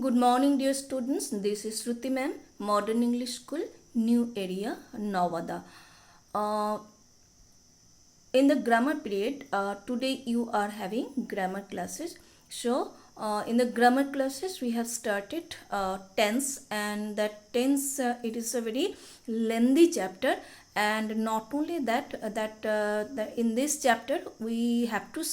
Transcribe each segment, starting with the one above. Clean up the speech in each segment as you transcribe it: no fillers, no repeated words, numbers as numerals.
Good morning, dear students. This is Shruti ma'am, Modern English School, New Area, Nawada. Uh, in the grammar period, today you are having grammar classes. So, in the grammar classes, we have started tense, and that tense it is a very lengthy chapter. And not only that in this chapter we have to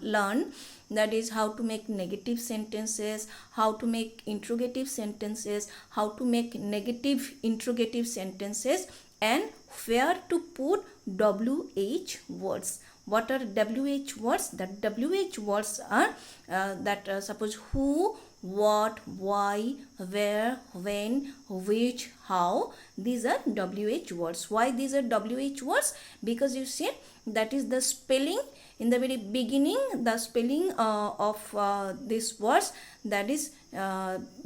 learn, that is how to make negative sentences, how to make interrogative sentences, how to make negative interrogative sentences, and where to put WH words. What are WH words? That WH words are suppose who, what, why, where, when, which, how. These are WH words. Why these are WH words? Because you see, that is the spelling in the very beginning, the spelling of these words, that is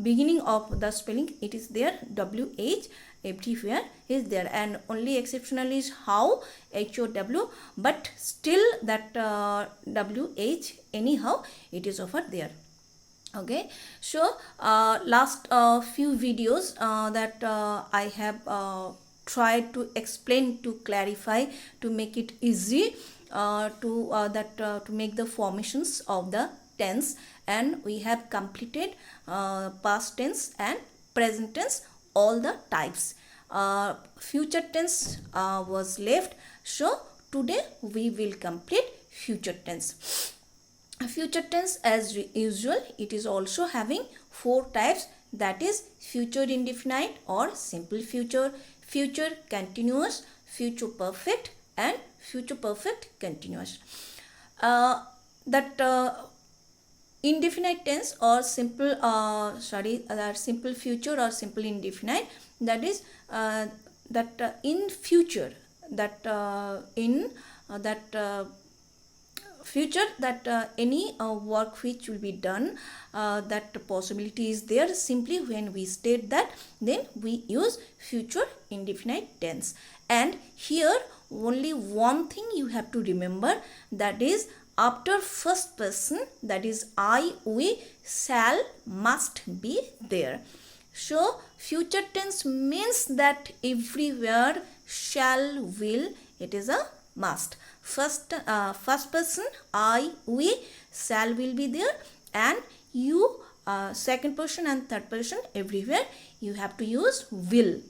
beginning of the spelling, it is there, WH everywhere is there, and only exceptional is how, HOW, but still that WH anyhow it is over there. Okay, so last few videos that I have tried to explain, to clarify, to make it easy to make the formations of the tense, and we have completed past tense and present tense, all the types. Future tense was left, so today we will complete future tense. Future tense, as usual, it is also having four types, that is future indefinite or simple future, future continuous, future perfect, and future perfect continuous. That indefinite tense or simple simple future or simple indefinite, that is in future, future, that any work which will be done, that possibility is there. Simply when we state that, then we use future indefinite tense. And here only one thing you have to remember, that is after first person, that is I, we, shall, must be there. So future tense means that everywhere shall, will, it is a must. First person, I, we, shall will be there, and you, second person and third person, everywhere you have to use will.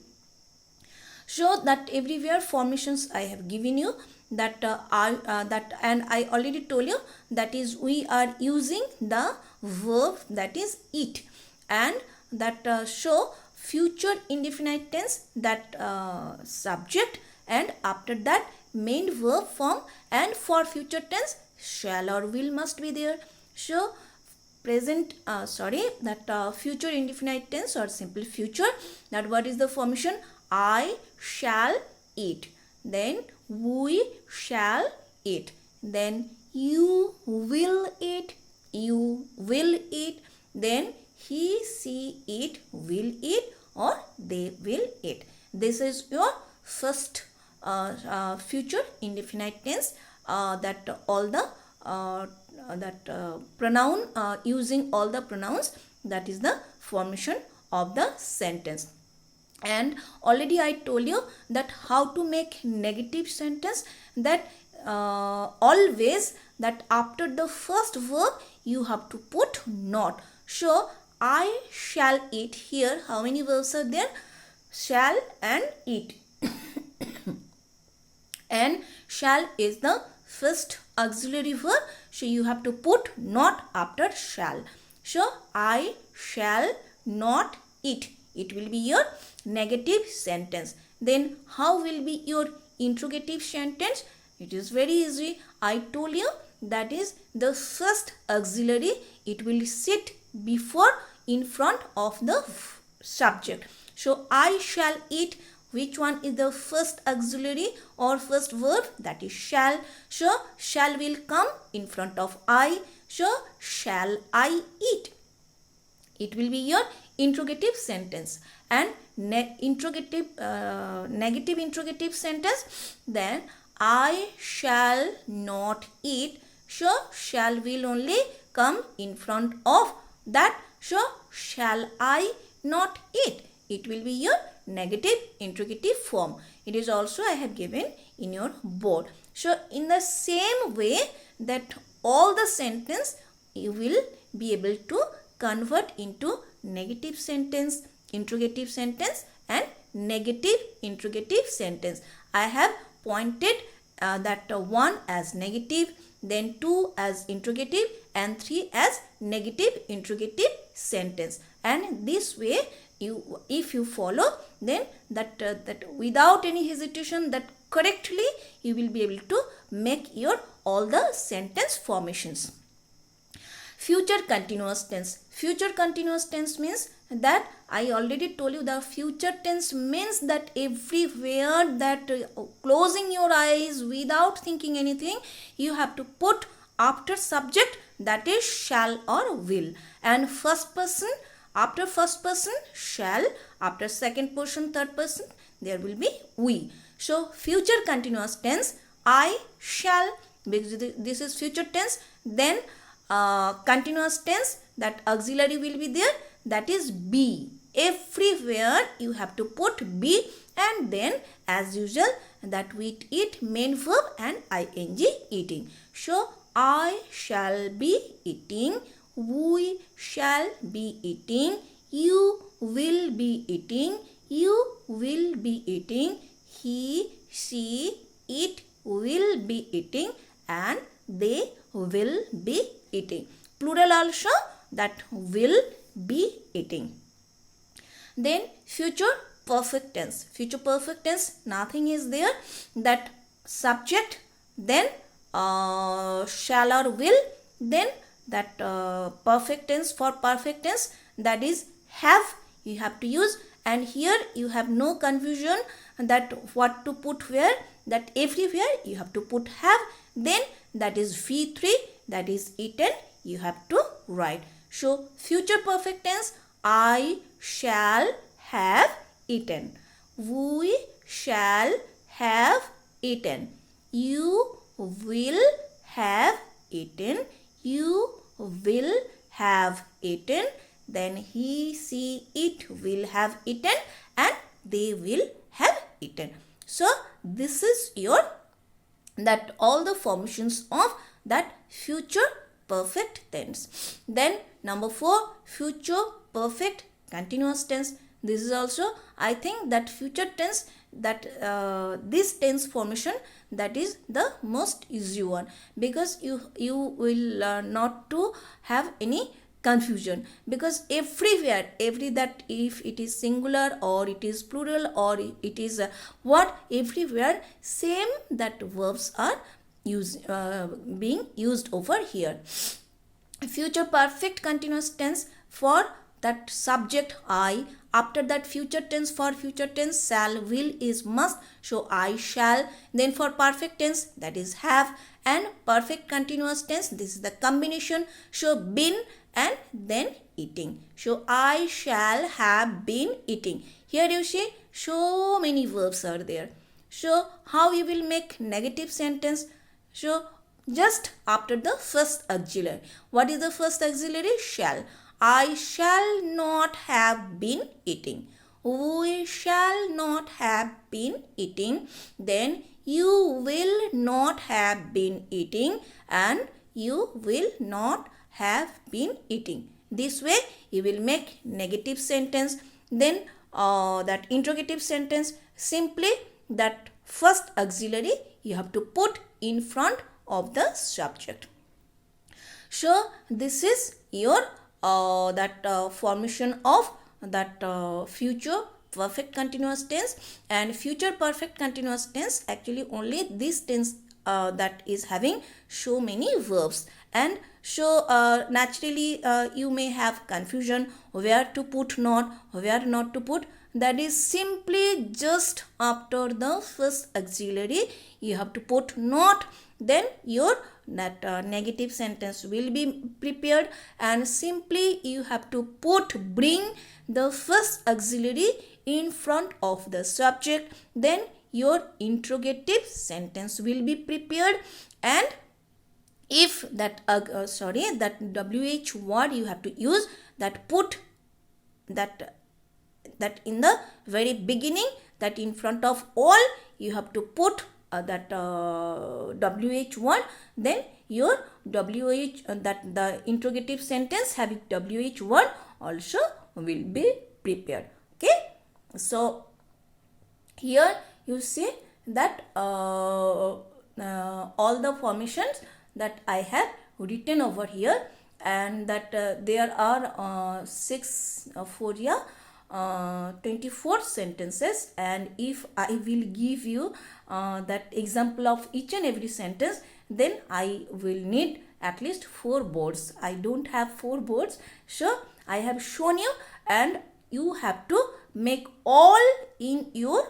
So that everywhere formations I have given you, that and I already told you, that is we are using the verb, that is it, and that show future indefinite tense, that subject, and after that main verb form, and for future tense shall or will must be there. So present future indefinite tense or simple future, that what is the formation? I shall eat, then we shall eat, then you will eat, you will eat, then he, she, it will eat, or they will eat. This is your first future indefinite tense, that all the pronoun, using all the pronouns, that is the formation of the sentence. And already I told you that how to make negative sentence, that always that after the first verb you have to put not. So I shall eat, here how many verbs are there? Shall and eat. And shall is the first auxiliary verb, so you have to put not after shall. So I shall not eat, it will be your negative sentence. Then how will be your interrogative sentence? It is very easy. I told you, that is the first auxiliary, it will sit before, in front of the subject. So I shall eat, which one is the first auxiliary or first verb? That is shall. So shall will come in front of I. So shall I eat? It will be your interrogative sentence. And negative interrogative sentence, then I shall not eat. So shall will only come in front of that. So shall I not eat? It will be your negative interrogative form. It is also I have given in your board. So in the same way that all the sentence you will be able to convert into negative sentence, interrogative sentence and negative interrogative sentence. I have pointed that 1 as negative, then 2 as interrogative and 3 as negative interrogative sentence. And this way if you follow, then that without any hesitation, that correctly you will be able to make your all the sentence formations. Future continuous tense. Future continuous tense means that I already told you, the future tense means that everywhere that closing your eyes without thinking anything, you have to put after subject, that is shall or will, and first person, after first person shall, after second person, third person there will be we. So future continuous tense, I shall, because this is future tense. Then continuous tense, that auxiliary will be there, that is be. Everywhere you have to put be, and then as usual that with it main verb and ing eating. So I shall be eating, we shall be eating, you will be eating, you will be eating, he, she, it will be eating, and they will be eating. Plural also, that will be eating. Then future perfect tense. Future perfect tense, nothing is there, that subject, then shall or will, then that perfect tense. For perfect tense, that is have you have to use, and here you have no confusion that what to put where, that everywhere you have to put have. Then that is V3, that is eaten, you have to write. So future perfect tense, I shall have eaten, we shall have eaten, you will have eaten, you will have eaten, then he, she, it will have eaten, and they will have eaten. So this is your, that all the formations of that future perfect tense. Then number 4, future perfect continuous tense. This is also, I think, that future tense, that this tense formation, that is the most easy one, because you will not to have any confusion, because everywhere, that if it is singular or it is plural or it is what, everywhere same that verbs are being used over here. Future perfect continuous tense, for that subject I, after that future tense, for future tense shall, will is must, so I shall. Then for perfect tense, that is have, and perfect continuous tense, this is the combination, so been and then eating. So I shall have been eating. Here you see so many verbs are there. So how you will make negative sentence? So just after the first auxiliary. What is the first auxiliary? Shall. I shall not have been eating. We shall not have been eating. Then you will not have been eating, and you will not have been eating. This way you will make negative sentence. Then that interrogative sentence, simply that first auxiliary you have to put in front of the subject. So this is your formation of that future perfect continuous tense. And future perfect continuous tense, actually only this tense that is having so many verbs, and so naturally you may have confusion where to put not, where not to put. That is simply just after the first auxiliary you have to put not, then your that negative sentence will be prepared, and simply you have to bring the first auxiliary in front of the subject, then your interrogative sentence will be prepared. And if that that WH word you have to use, that put that in the very beginning, that in front of all you have to put that WH word, then your WH that the interrogative sentence having WH word also will be prepared. Okay, so here you see that all the formations that I have written over here, and that there are 24 sentences, and if I will give you that example of each and every sentence, then I will need at least 4 boards. I don't have 4 boards, so I have shown you, and you have to make all in your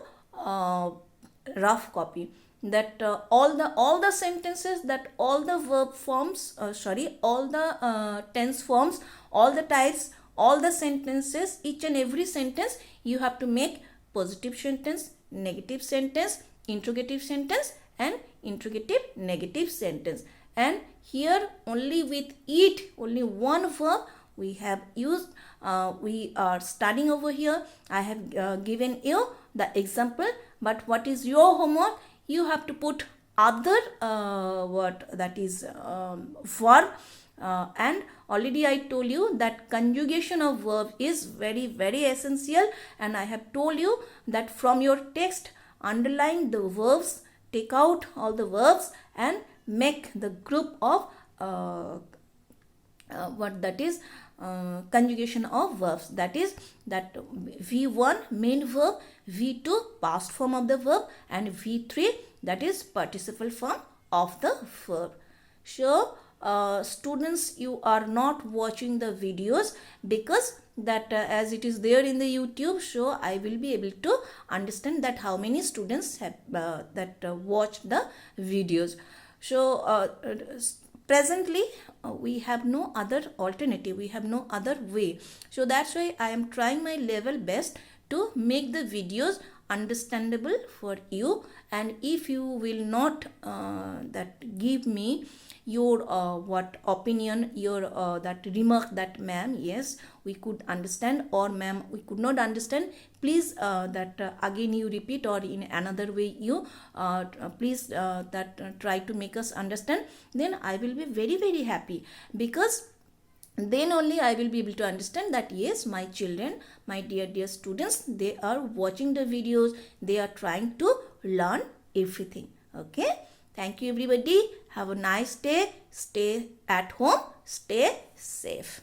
rough copy, that all the sentences, that all the verb forms, all the tense forms, all the types, all the sentences, each and every sentence you have to make positive sentence, negative sentence, interrogative sentence, and interrogative negative sentence. And here only with it, only one verb we have used, we are studying over here. I have given you the example, but what is your homework? You have to put other word, that is verb, and already I told you that conjugation of verb is very essential, and I have told you that from your text underline the verbs, take out all the verbs and make the group of what that is conjugation of verbs, that is that V1 main verb, V2 past form of the verb, and V3 that is participle form of the verb. So students, you are not watching the videos because that as it is there in the YouTube, so I will be able to understand that how many students have watched the videos. So presently we have no other alternative, we have no other way, so that's why I am trying my level best to make the videos understandable for you. And if you will not that give me your what opinion, your that remark that ma'am, yes we could understand, or ma'am we could not understand, please that again you repeat, or in another way you please that try to make us understand, then I will be very happy, because then only I will be able to understand that yes, my children, my dear students, they are watching the videos, they are trying to learn everything. Okay, thank you everybody, have a nice day, stay at home, stay safe.